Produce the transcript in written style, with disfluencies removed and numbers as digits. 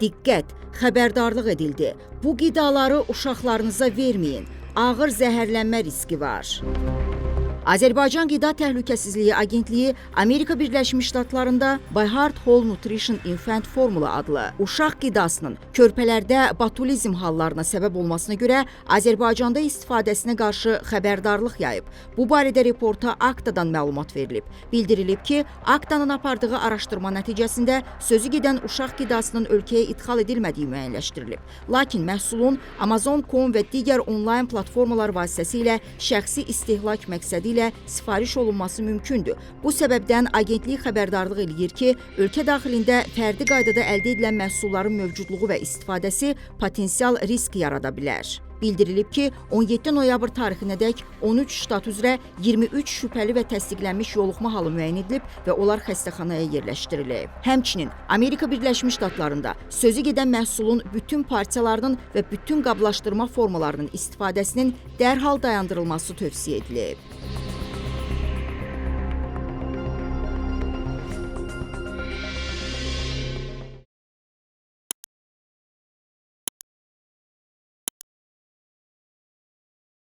Diqqət, xəbərdarlıq edildi. Bu qidaları uşaqlarınıza verməyin. Ağır zəhərlənmə riski var. Azərbaycan Qida Təhlükəsizliyi Agentliyi Amerika Birləşmiş Ştatlarında By Heart Whole Nutrition Infant Formula adlı uşaq qidasının körpələrdə botulizm hallarına səbəb olmasına görə Azərbaycanda istifadəsinə qarşı xəbərdarlıq yayıb. Bu barədə reporta Aktadan məlumat verilib. Bildirilib ki, Aktanın apardığı araşdırma nəticəsində sözü gedən uşaq qidasının ölkəyə idxal edilmədiyi müəyyənləşdirilib. Lakin məhsulun Amazon.com və digər onlayn platformalar vasitəsilə şəxsi istehlak məqsədi ilə sifariş olunması mümkündür. Bu səbəbdən agentlik xəbərdarlıq eləyir ki, ölkə daxilində fərdi qaydada əldə edilən məhsulların mövcudluğu və istifadəsi potensial risk yarada bilər. Bildirilib ki, 17 noyabr tarixinədək 13 ştat üzrə 23 şübhəli və təsdiqlənmiş yoluxma halı müəyyən edilib və onlar xəstəxanaya yerləşdirilib. Həmçinin Amerika Birləşmiş Ştatlarında sözü gedən məhsulun bütün partiyalarının və bütün qablaşdırma formalarının istifadəsinin dərhal dayandırılması tövsiyə edilib.